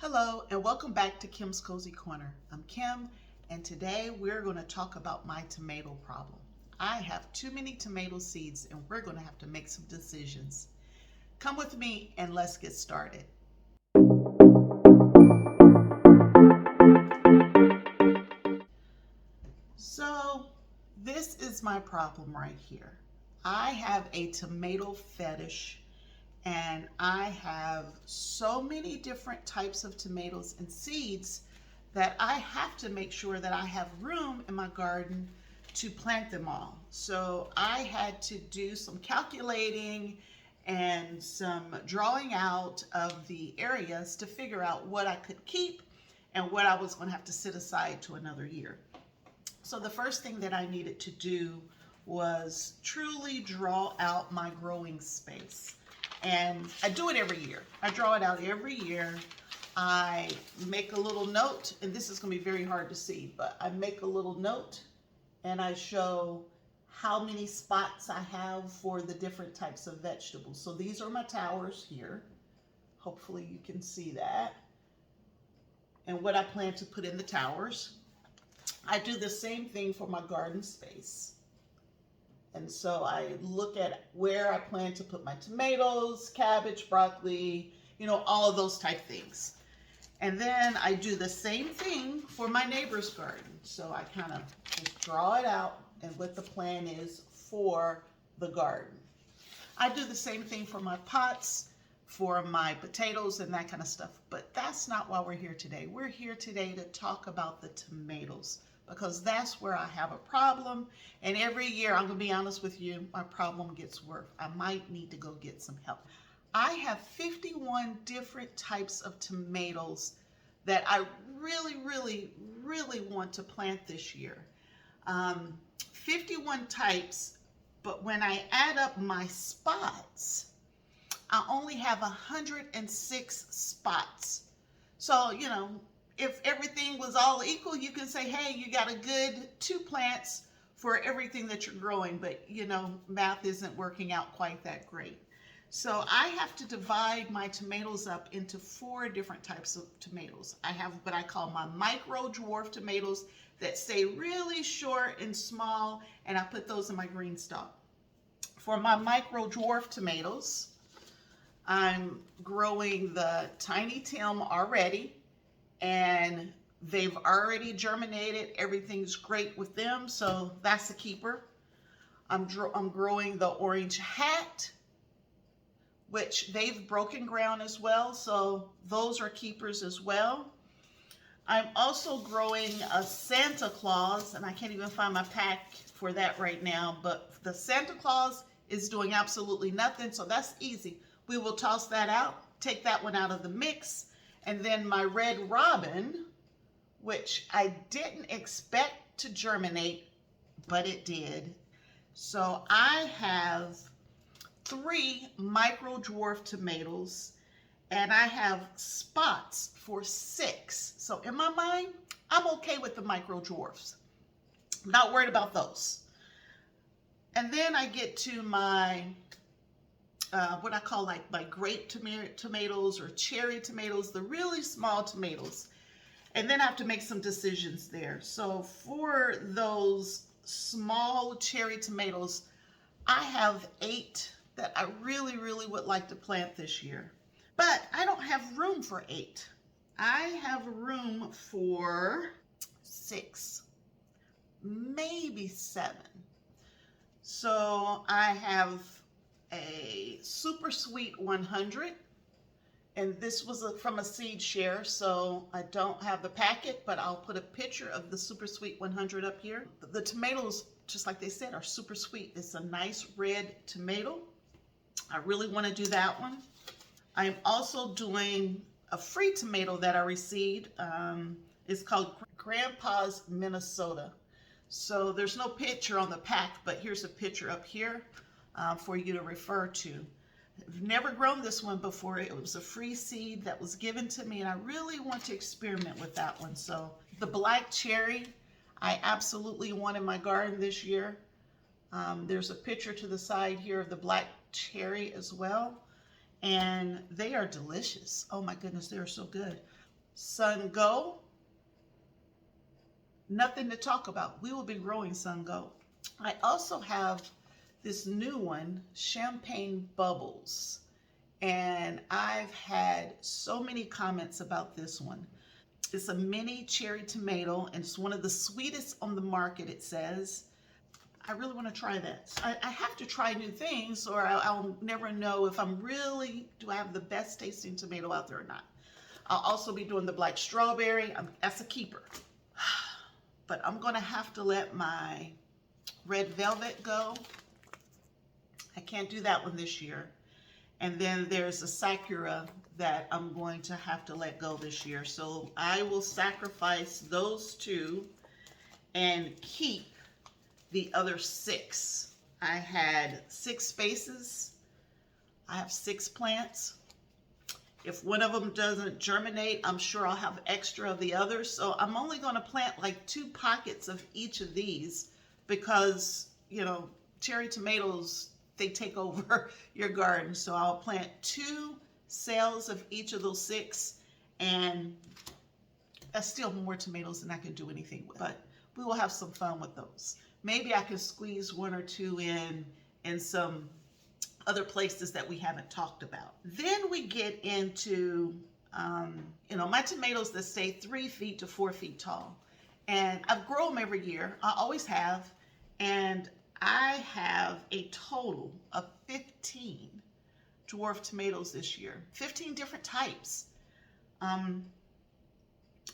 Hello and welcome back to Kim's Cozy Corner. I'm Kim and today we're going to talk about my tomato problem. I have too many tomato seeds and we're going to have to make some decisions. Come with me and let's get started. So this is my problem right here. I have a tomato fetish. And I have so many different types of tomatoes and seeds that I have to make sure that I have room in my garden to plant them all. So I had to do some calculating and some drawing out of the areas to figure out what I could keep and what I was going to have to set aside to another year. So the first thing that I needed to do was truly draw out my growing space. And I do it every year. I draw it out every year. I make a little note, and this is going to be very hard to see, but I make a little note and I show how many spots I have for the different types of vegetables. So these are my towers here. Hopefully you can see that. And what I plan to put in the towers. I do the same thing for my garden space. And so I look at where I plan to put my tomatoes, cabbage, broccoli, all of those type things. And then I do the same thing for my neighbor's garden. So I kind of just draw it out and what the plan is for the garden. I do the same thing for my pots, for my potatoes and that kind of stuff. But that's not why we're here today. We're here today to talk about the tomatoes, because that's where I have a problem. And every year, I'm going to be honest with you, my problem gets worse. I might need to go get some help. I have 51 different types of tomatoes that I really want to plant this year. 51 types, but when I add up my spots, I only have 106 spots. So, if everything was all equal, you can say, hey, you got a good 2 plants for everything that you're growing, but math isn't working out quite that great. So I have to divide my tomatoes up into 4 different types of tomatoes. I have what I call my micro dwarf tomatoes that stay really short and small, and I put those in my GreenStalk. For my micro dwarf tomatoes, I'm growing the tiny Tim already. And they've already germinated. Everything's great with them, so that's a keeper. I'm growing the orange hat, which they've broken ground as well, so those are keepers as well. I'm also growing a Santa Claus, and I can't even find my pack for that right now, but the Santa Claus is doing absolutely nothing, so that's easy. We will toss that out, take that one out of the mix. And then my red robin, which I didn't expect to germinate, but it did. So I have 3 micro dwarf tomatoes and I have spots for 6. So in my mind, I'm okay with the micro dwarfs. I'm not worried about those. And then I get to my what I call like my grape tomatoes or cherry tomatoes, the really small tomatoes. And then I have to make some decisions there. So for those small cherry tomatoes, I have 8 that I really would like to plant this year. But I don't have room for 8. I have room for 6, maybe 7. So I have a super sweet 100, and this was from a seed share, so I don't have the packet, but I'll put a picture of the super sweet 100 up here. The tomatoes, just like they said, are super sweet. It's a nice red tomato. I really want to do that one. I'm also doing a free tomato that I received. It's called Grandpa's Minnesota. So there's no picture on the pack, but here's a picture up here for you to refer to. I've never grown this one before. It was a free seed that was given to me, and I really want to experiment with that one. So the black cherry, I absolutely want in my garden this year. There's a picture to the side here of the black cherry as well, and they are delicious. Oh my goodness, they are so good. Sun Go, nothing to talk about. We will be growing Sun Go. I also have this new one, Champagne Bubbles. And I've had so many comments about this one. It's a mini cherry tomato, and it's one of the sweetest on the market, it says. I really want to try that. I have to try new things, or I'll never know if do I have the best tasting tomato out there or not. I'll also be doing the black strawberry. That's a keeper. But I'm going to have to let my red velvet go. I can't do that one this year. And then there's a Sakura that I'm going to have to let go this year. So I will sacrifice those two and keep the other 6. I had 6 spaces. I have 6 plants. If one of them doesn't germinate, I'm sure I'll have extra of the others. So I'm only going to plant like 2 pockets of each of these because, you know, cherry tomatoes, they take over your garden. So I'll plant 2 cells of each of those 6, and that's still more tomatoes than I can do anything with. But we will have some fun with those. Maybe I can squeeze 1 or 2 in some other places that we haven't talked about. Then we get into, you know, my tomatoes that stay 3 feet to 4 feet tall. And I've grown them every year. I always have. And I have a total of 15 dwarf tomatoes this year. 15 different types. I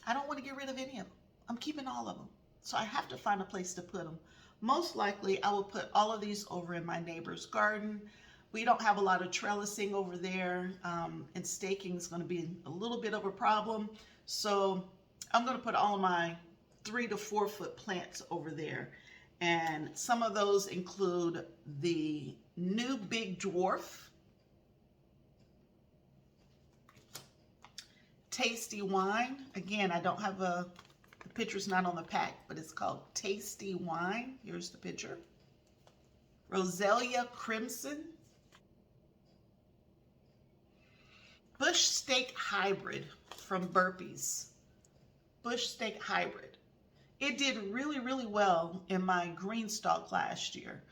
don't want to get rid of any of them. I'm keeping all of them. So I have to find a place to put them. Most likely I will put all of these over in my neighbor's garden. We don't have a lot of trellising over there, and staking is going to be a little bit of a problem. So I'm going to put all of my 3 to 4 foot plants over there. And some of those include the new big dwarf, Tasty Wine. Again, I don't have the picture's not on the pack, but it's called Tasty Wine. Here's the picture. Roselia Crimson. Bush Steak Hybrid from Burpees. Bush Steak Hybrid. It did really, really well in my GreenStalk last year.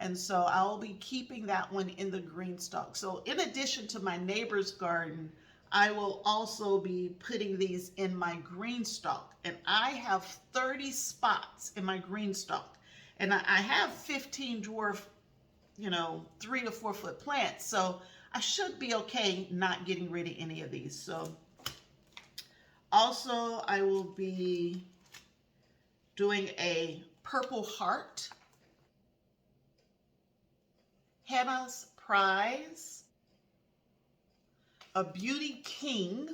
And so I'll be keeping that one in the GreenStalk. So in addition to my neighbor's garden, I will also be putting these in my GreenStalk. And I have 30 spots in my GreenStalk. And I have 15 dwarf, you know, 3 to 4 foot plants. So I should be okay not getting rid of any of these. So also I will be doing a purple heart, Hannah's Prize, a Beauty King.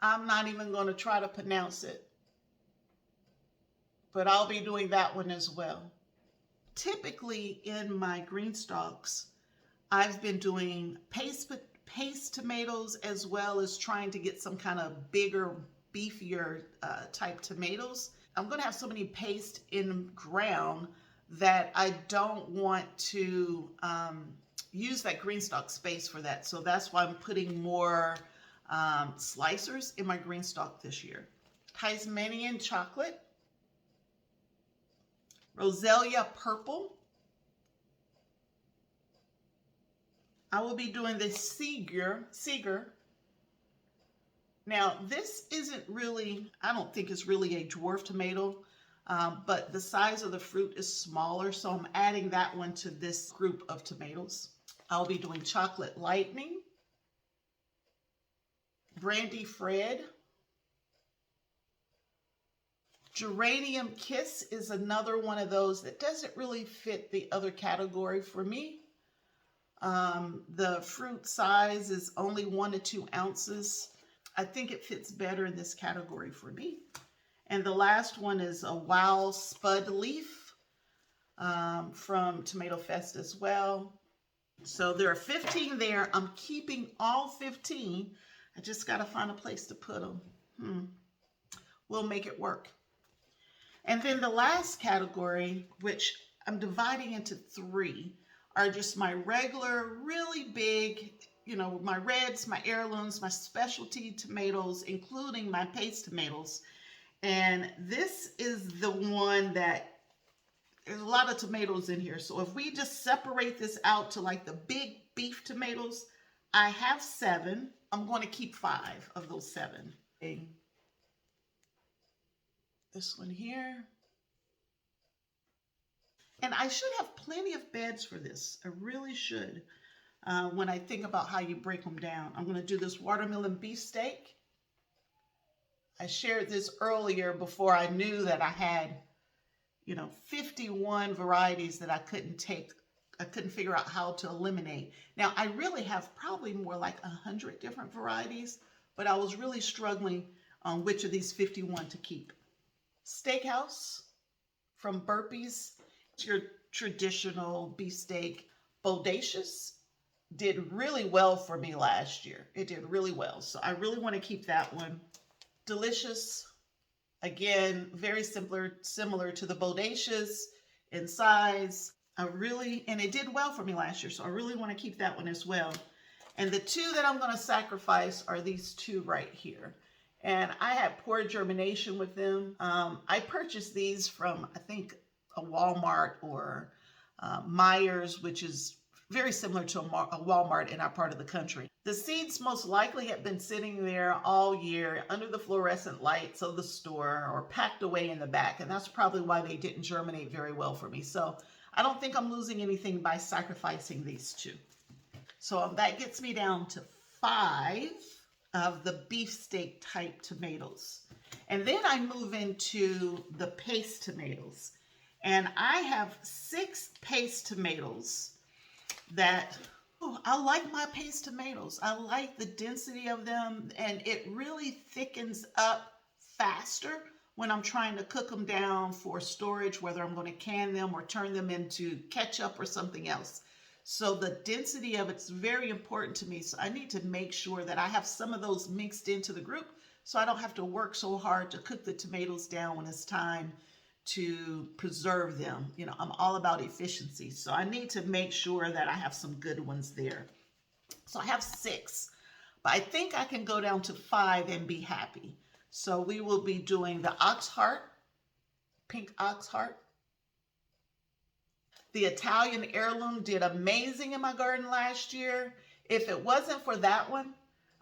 I'm not even going to try to pronounce it, but I'll be doing that one as well. Typically in my GreenStalks, I've been doing paste tomatoes as well as trying to get some kind of bigger, beefier type tomatoes. I'm going to have so many paste in ground that I don't want to use that GreenStalk space for that. So that's why I'm putting more slicers in my GreenStalk this year. Tasmanian Chocolate, Roselia Purple. I will be doing the Seeger. Now, this isn't really, I don't think it's really a dwarf tomato, but the size of the fruit is smaller, so I'm adding that one to this group of tomatoes. I'll be doing Chocolate Lightning, Brandy Fred. Geranium Kiss is another one of those that doesn't really fit the other category for me. The fruit size is only 1 to 2 ounces. I think it fits better in this category for me. And the last one is a Wild Spud Leaf from Tomato Fest as well. So there are 15 there. I'm keeping all 15. I just got to find a place to put them. We'll make it work. And then the last category, which I'm dividing into 3, are just my regular, really big, my reds, my heirlooms, my specialty tomatoes, including my paste tomatoes. And this is the one that there's a lot of tomatoes in here. So if we just separate this out to like the big beef tomatoes, I have 7. I'm going to keep 5 of those 7. This one here. And I should have plenty of beds for this. I really should. When I think about how you break them down. I'm going to do this watermelon beefsteak. I shared this earlier before I knew that I had, 51 varieties that I couldn't figure out how to eliminate. Now, I really have probably more like 100 different varieties, but I was really struggling on which of these 51 to keep. Steakhouse from Burpees. It's your traditional beefsteak. Bodacious did really well for me last year. It did really well. So I really want to keep that one. Delicious. Again, very similar to the Bodacious in size. And it did well for me last year. So I really want to keep that one as well. And the 2 that I'm going to sacrifice are these 2 right here. And I had poor germination with them. I purchased these from, I think, a Walmart or Myers, which is very similar to a Walmart in our part of the country. The seeds most likely have been sitting there all year under the fluorescent lights of the store or packed away in the back. And that's probably why they didn't germinate very well for me. So I don't think I'm losing anything by sacrificing these 2. So that gets me down to 5 of the beefsteak type tomatoes. And then I move into the paste tomatoes. And I have 6 paste tomatoes that, I like my paste tomatoes. I like the density of them, and it really thickens up faster when I'm trying to cook them down for storage, whether I'm going to can them or turn them into ketchup or something else. So the density of it's very important to me. So I need to make sure that I have some of those mixed into the group so I don't have to work so hard to cook the tomatoes down when it's time to preserve them. I'm all about efficiency. So I need to make sure that I have some good ones there. So I have 6, but I think I can go down to 5 and be happy. So we will be doing the ox heart, pink ox heart. The Italian heirloom did amazing in my garden last year. If it wasn't for that one,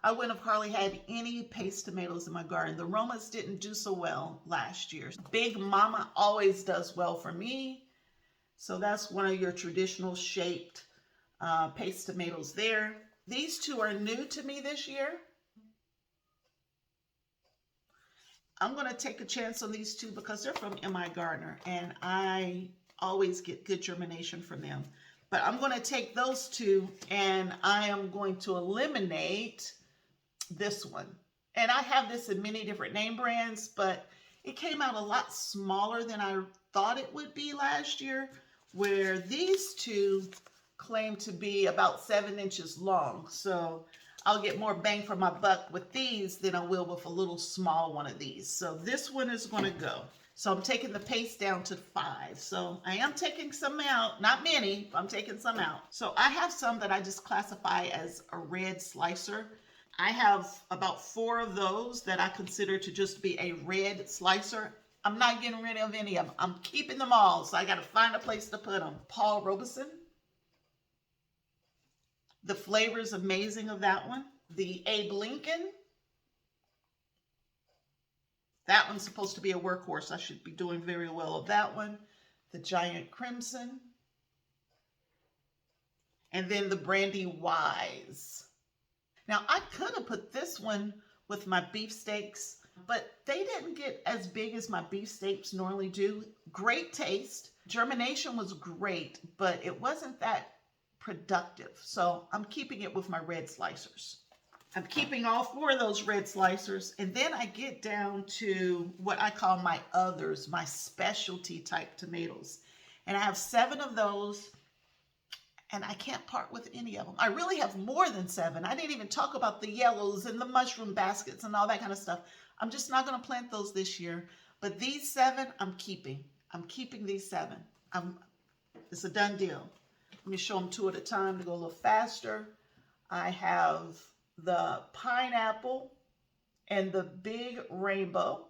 I wouldn't have hardly had any paste tomatoes in my garden. The Romas didn't do so well last year. Big Mama always does well for me. So that's one of your traditional shaped paste tomatoes there. These 2 are new to me this year. I'm going to take a chance on these 2 because they're from M.I. Gardener and I always get good germination from them. But I'm going to take those 2 and I am going to eliminate this one. And I have this in many different name brands, but it came out a lot smaller than I thought it would be last year, where these 2 claim to be about 7 inches long. So I'll get more bang for my buck with these than I will with a little small one of these. So this one is going to go. So I'm taking the paste down to 5. So I am taking some out, not many, but I'm taking some out. So I have some that I just classify as a red slicer. I have about 4 of those that I consider to just be a red slicer. I'm not getting rid of any of them. I'm keeping them all, so I got to find a place to put them. Paul Robeson. The flavor is amazing of that one. The Abe Lincoln. That one's supposed to be a workhorse. I should be doing very well of that one. The Giant Crimson. And then the Brandy Wise. Now, I could have put this one with my beefsteaks, but they didn't get as big as my beefsteaks normally do. Great taste. Germination was great, but it wasn't that productive. So I'm keeping it with my red slicers. I'm keeping all 4 of those red slicers. And then I get down to what I call my others, my specialty type tomatoes. And I have 7 of those. And I can't part with any of them. I really have more than 7. I didn't even talk about the yellows and the mushroom baskets and all that kind of stuff. I'm just not going to plant those this year. But these 7, I'm keeping. I'm keeping these 7. It's a done deal. Let me show them 2 at a time to go a little faster. I have the pineapple and the big rainbow.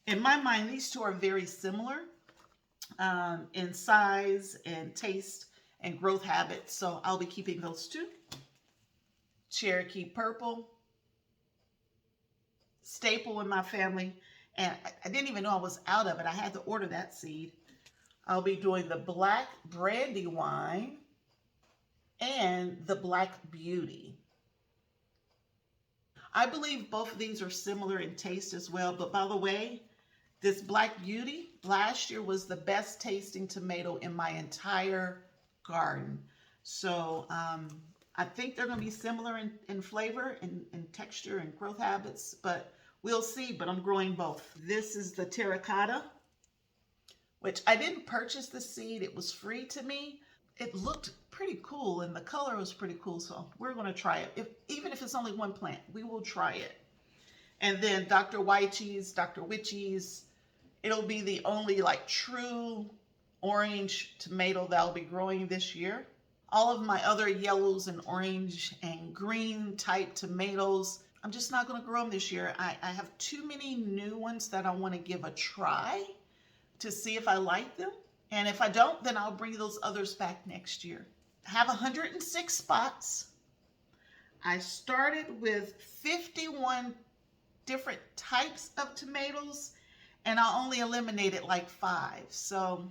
In my mind, these two are very similar in size and taste and growth habits. So I'll be keeping those two. Cherokee purple, staple in my family. And I didn't even know I was out of it. I had to order that seed. I'll be doing the black brandy wine and the black beauty. I believe both of these are similar in taste as well. But by the way, this black beauty last year was the best tasting tomato in my entire garden. So I think they're going to be similar in flavor and texture and growth habits, but we'll see. But I'm growing both. This is the terracotta, which I didn't purchase the seed. It was free to me. It looked pretty cool and the color was pretty cool. So we're going to try it. Even if it's only one plant, we will try it. And then Dr. Wychees, Dr. Witchies, it'll be the only like true orange tomato that I'll be growing this year. All of my other yellows and orange and green type tomatoes, I'm just not going to grow them this year. I have too many new ones that I want to give a try to see if I like them. And if I don't, then I'll bring those others back next year. I have 106 spots. I started with 51 different types of tomatoes, and I only eliminated like 5. So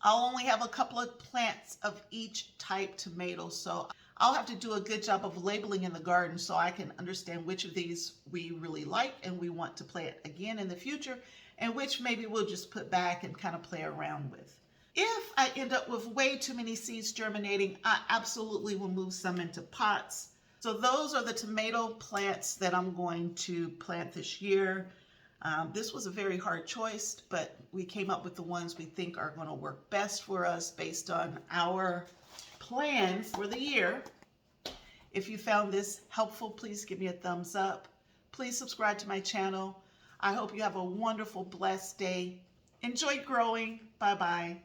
I'll only have a couple of plants of each type tomato. So I'll have to do a good job of labeling in the garden so I can understand which of these we really like and we want to plant again in the future, and which maybe we'll just put back and kind of play around with. If I end up with way too many seeds germinating, I absolutely will move some into pots. So those are the tomato plants that I'm going to plant this year. This was a very hard choice, but we came up with the ones we think are going to work best for us based on our plan for the year. If you found this helpful, please give me a thumbs up. Please subscribe to my channel. I hope you have a wonderful, blessed day. Enjoy growing. Bye-bye.